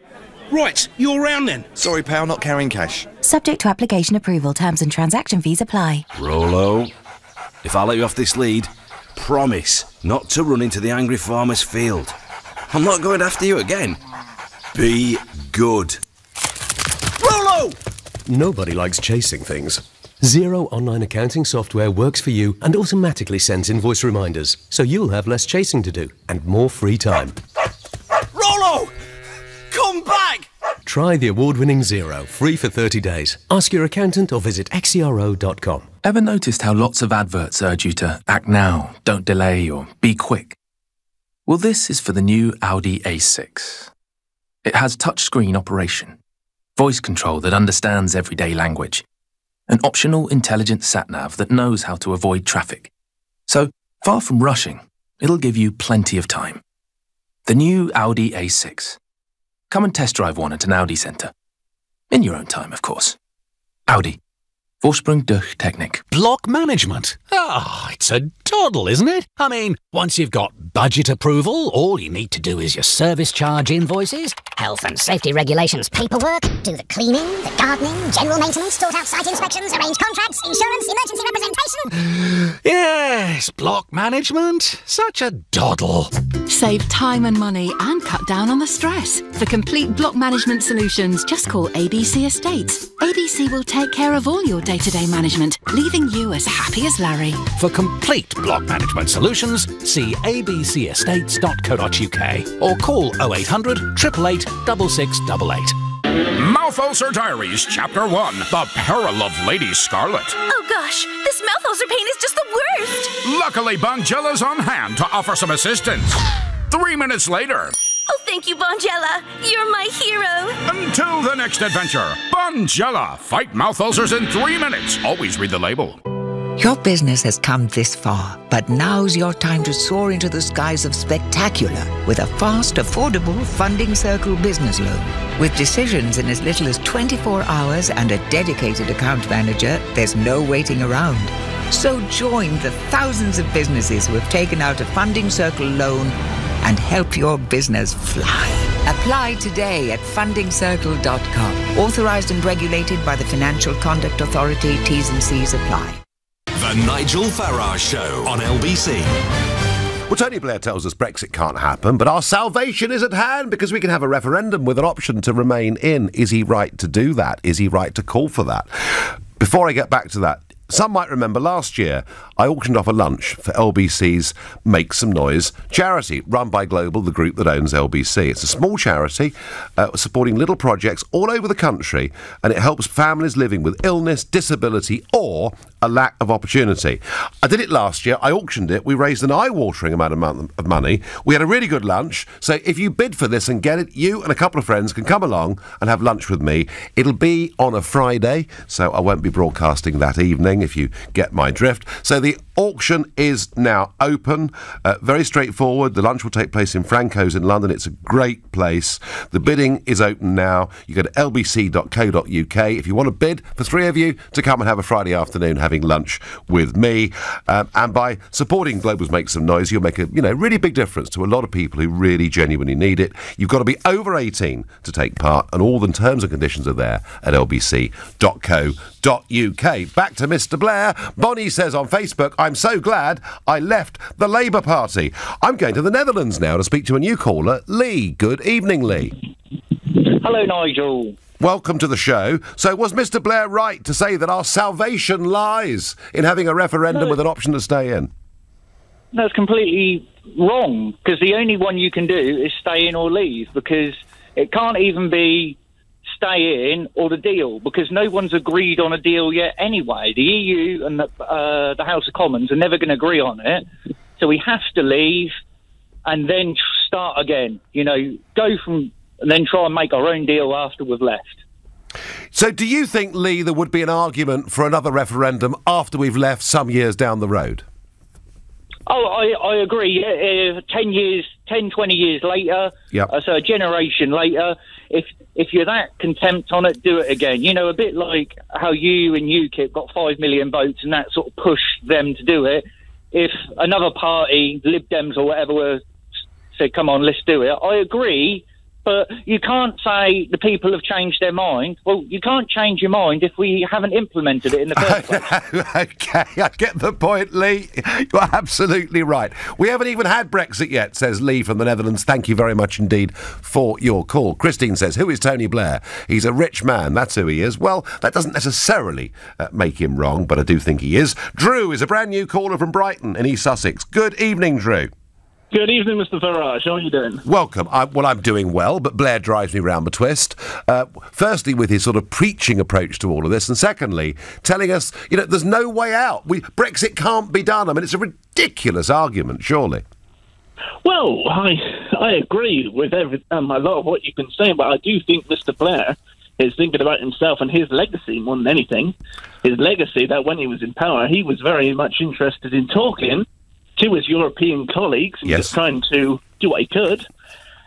Right, you're round then. Sorry, pal, not carrying cash. Subject to application approval, terms and transaction fees apply. Rollo, if I let you off this lead, promise not to run into the angry farmer's field. I'm not going after you again. Be good. Rollo! Nobody likes chasing things. Xero online accounting software works for you and automatically sends invoice reminders, so you'll have less chasing to do and more free time. Rollo! Come back! Try the award-winning Xero, free for 30 days. Ask your accountant or visit xero.com. Ever noticed how lots of adverts urge you to act now, don't delay, or be quick? Well, this is for the new Audi A6. It has touchscreen operation, voice control that understands everyday language, an optional intelligent sat-nav that knows how to avoid traffic. So, far from rushing, it'll give you plenty of time. The new Audi A6. Come and test drive one at an Audi centre. In your own time, of course. Audi. Vorsprung durch Technik. Block management? It's a doddle, isn't it? I mean, once you've got budget approval, all you need to do is your service charge invoices, health and safety regulations paperwork, do the cleaning, the gardening, general maintenance, sort out site inspections, arrange contracts, insurance, emergency representation. Yes, block management. Such a doddle. Save time and money and cut down on the stress. For complete block management solutions, just call ABC Estates. ABC will take care of all your day-to-day management, leaving you as happy as Larry. For complete block management solutions, see abcestates.co.uk or call 0800 888 6688. Mouth Ulcer Diaries, Chapter 1, The Peril of Lady Scarlet. Oh gosh, this mouth ulcer pain is just the worst. Luckily, Bongella's on hand to offer some assistance. 3 minutes later. Oh, thank you, Bongella. You're my hero. Until the next adventure, Bongella. Fight mouth ulcers in 3 minutes. Always read the label. Your business has come this far, but now's your time to soar into the skies of spectacular with a fast, affordable Funding Circle business loan. With decisions in as little as 24 hours and a dedicated account manager, there's no waiting around. So join the thousands of businesses who have taken out a Funding Circle loan and help your business fly. Apply today at fundingcircle.com. Authorised and regulated by the Financial Conduct Authority. T's and C's apply. The Nigel Farage Show on LBC. Well, Tony Blair tells us Brexit can't happen, but our salvation is at hand because we can have a referendum with an option to remain in. Is he right to do that? Is he right to call for that? Before I get back to that, some might remember last year I auctioned off a lunch for LBC's Make Some Noise charity, run by Global, the group that owns LBC. It's a small charity supporting little projects all over the country, and it helps families living with illness, disability, or a lack of opportunity. I did it last year. I auctioned it. We raised an eye-watering amount of money. We had a really good lunch. So if you bid for this and get it, you and a couple of friends can come along and have lunch with me. It'll be on a Friday, so I won't be broadcasting that evening, if you get my drift. So the auction is now open. Very straightforward. The lunch will take place in Franco's in London. It's a great place. The bidding is open now. You go to lbc.co.uk if you want to bid for three of you to come and have a Friday afternoon having lunch with me. And by supporting Global's Make Some Noise, you'll make a really big difference to a lot of people who really genuinely need it. You've got to be over 18 to take part, and all the terms and conditions are there at lbc.co.uk. Back to Mr. Blair. Bonnie says on Facebook, I'm so glad I left the Labour Party. I'm going to the Netherlands now to speak to a new caller, Lee. Good evening, Lee. Hello, Nigel. Welcome to the show. So was Mr. Blair right to say that our salvation lies in having a referendum with an option to stay in? That's completely wrong, because the only one you can do is stay in or leave, because it can't even be stay in or the deal, because no one's agreed on a deal yet anyway. The EU and the House of Commons are never going to agree on it, so we have to leave and then start again. Go from and then try and make our own deal after we've left. So do you think, Lee, there would be an argument for another referendum after we've left some years down the road? Oh, I agree. 10, 20 years later, so a generation later, if you're that contempt on it, do it again. A bit like how you and UKIP got 5 million votes and that sort of pushed them to do it. if another party, Lib Dems or whatever, said, come on, let's do it. I agree, but you can't say the people have changed their mind. Well, you can't change your mind if we haven't implemented it in the first place. OK, I get the point, Lee. You're absolutely right. We haven't even had Brexit yet, says Lee from the Netherlands. Thank you very much indeed for your call. Christine says, who is Tony Blair? He's a rich man. That's who he is. Well, that doesn't necessarily make him wrong, but I do think he is. Drew is a brand new caller from Brighton in East Sussex. Good evening, Drew. Good evening, Mr. Farage. How are you doing? Welcome. I'm doing well, but Blair drives me round the twist. Firstly, with his sort of preaching approach to all of this, and secondly, telling us, there's no way out. Brexit can't be done. I mean, it's a ridiculous argument, surely. Well, I agree with a lot of what you've been saying, but I do think Mr. Blair is thinking about himself and his legacy more than anything. His legacy, that when he was in power, he was very much interested in talking to his European colleagues and just trying to do what he could,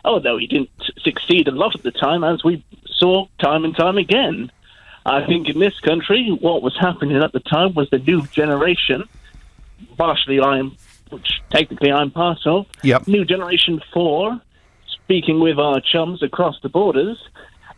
although he didn't succeed a lot at the time, as we saw time and time again. I think in this country, what was happening at the time was the new generation, which technically I'm part of, New Generation 4, speaking with our chums across the borders.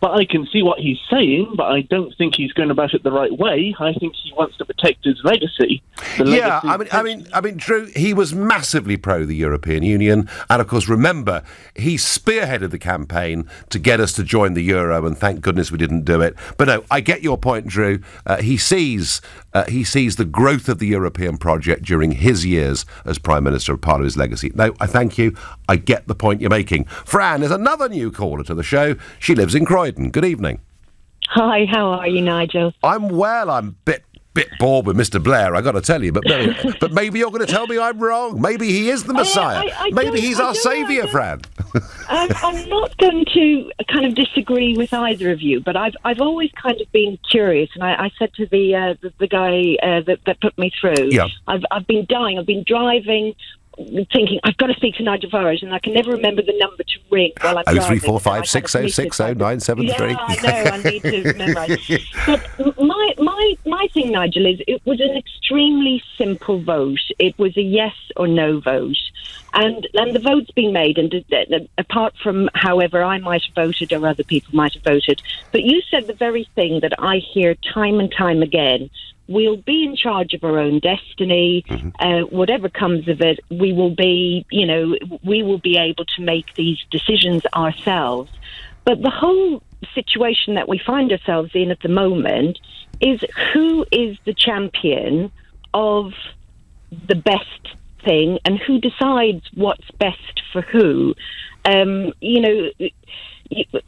But I can see what he's saying, but I don't think he's going about it the right way. I think he wants to protect his legacy. I mean, Drew, he was massively pro the European Union, and of course, remember, he spearheaded the campaign to get us to join the euro, and thank goodness we didn't do it. But no, I get your point, Drew. He sees the growth of the European project during his years as Prime Minister, part of his legacy. No, I thank you. I get the point you're making. Fran is another new caller to the show. She lives in Croydon. Good evening. Hi, how are you, Nigel? I'm well. I'm a bit bored with Mr. Blair, I got to tell you, but maybe you're going to tell me I'm wrong. Maybe he is the Messiah. Maybe he's our saviour, Fran. I'm not going to kind of disagree with either of you, but I've always kind of been curious, and I said to the guy that put me through, I've been driving, thinking I've got to speak to Nigel Farage, and I can never remember the number to ring while I'm driving. 0345 6060 973. Yeah, I know. I need to memorise. But my thing, Nigel, is it was an extremely simple vote. It was a yes or no vote, and the vote's been made. And apart from however I might have voted or other people might have voted, but you said the very thing that I hear time and time again. We'll be in charge of our own destiny. Whatever comes of it, we will be able to make these decisions ourselves. But the whole situation that we find ourselves in at the moment is who is the champion of the best thing and who decides what's best for who.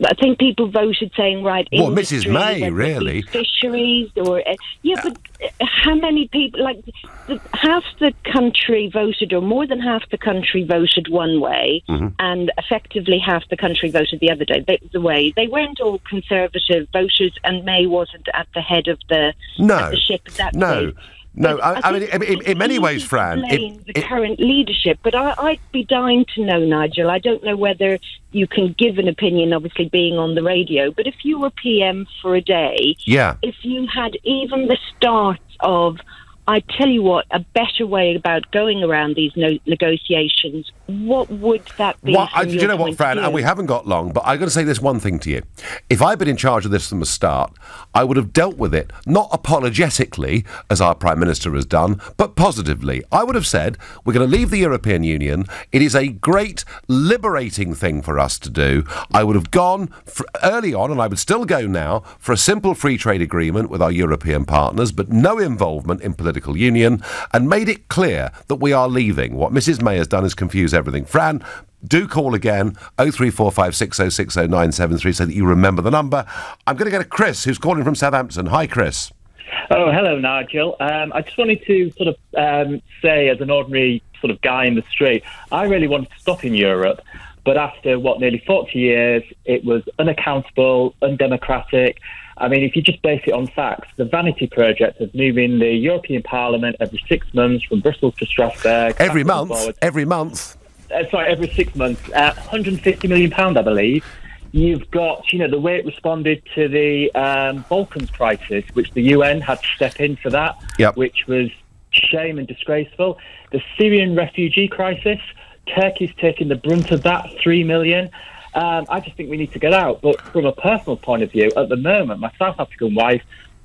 I think people voted saying, right, well, Mrs. May, really. Fisheries or... but how many people... half the country voted, or more than half the country voted one way, and effectively half the country voted the other way. They weren't all Conservative voters, and May wasn't at the head of the ship at that stage. No, I mean, in many ways, Fran... the current leadership, but I'd be dying to know, Nigel. I don't know whether you can give an opinion, obviously being on the radio, but if you were PM for a day, if you had even the start of, I tell you what, a better way about going around these negotiations, what would that be? Do you know what, Fran? And we haven't got long, but I've got to say this one thing to you. If I'd been in charge of this from the start, I would have dealt with it, not apologetically, as our Prime Minister has done, but positively. I would have said, we're going to leave the European Union. It is a great, liberating thing for us to do. I would have gone early on, and I would still go now, for a simple free trade agreement with our European partners, but no involvement in political union, and made it clear that we are leaving. What Mrs. May has done is confuse everything. Fran, do call again, 0345 6060 973, so that you remember the number. I'm going to go to Chris, who's calling from Southampton. Hi, Chris. Oh, hello, Nigel. I just wanted to sort of say, as an ordinary sort of guy in the street, I really wanted to stop in Europe, but after, nearly 40 years, it was unaccountable, undemocratic. I mean, if you just base it on facts, the vanity project of moving the European Parliament every 6 months from Brussels to Strasbourg... Every month? Sorry, every 6 months. £150 million, I believe. You've got, the way it responded to the Balkans crisis, which the UN had to step in for that, which was shame and disgraceful. The Syrian refugee crisis, Turkey's taking the brunt of that, 3 million. I just think we need to get out. But from a personal point of view, at the moment, my South African wife,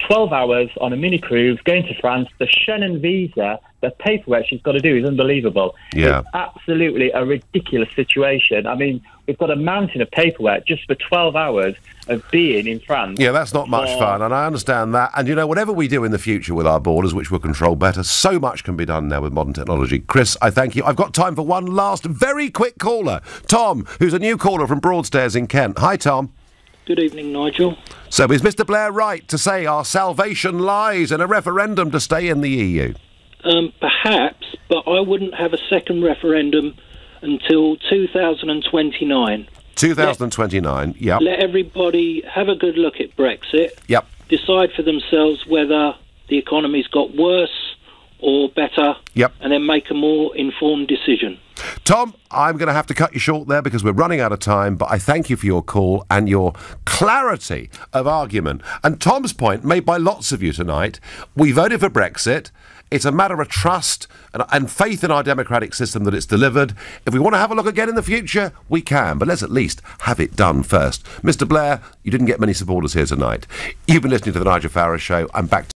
12 hours on a mini cruise going to France, the Schengen visa, the paperwork she's got to do is unbelievable. Yeah. It's absolutely a ridiculous situation. I mean, we've got a mountain of paperwork just for 12 hours of being in France. Yeah, that's not much fun, and I understand that. And, you know, whatever we do in the future with our borders, which we'll control better, so much can be done now with modern technology. Chris, I thank you. I've got time for one last very quick caller. Tom, who's a new caller from Broadstairs in Kent. Hi, Tom. Good evening, Nigel. So is Mr Blair right to say our salvation lies in a referendum to stay in the EU? Perhaps, but I wouldn't have a second referendum until 2029. 2029, yep. Let everybody have a good look at Brexit. Yep. Decide for themselves whether the economy's got worse or better. Yep. And then make a more informed decision. Tom, I'm going to have to cut you short there because we're running out of time, but I thank you for your call and your clarity of argument. And Tom's point, made by lots of you tonight, we voted for Brexit. It's a matter of trust and faith in our democratic system that it's delivered. If we want to have a look again in the future, we can, but let's at least have it done first. Mr Blair, you didn't get many supporters here tonight. You've been listening to The Nigel Farage Show. I'm back to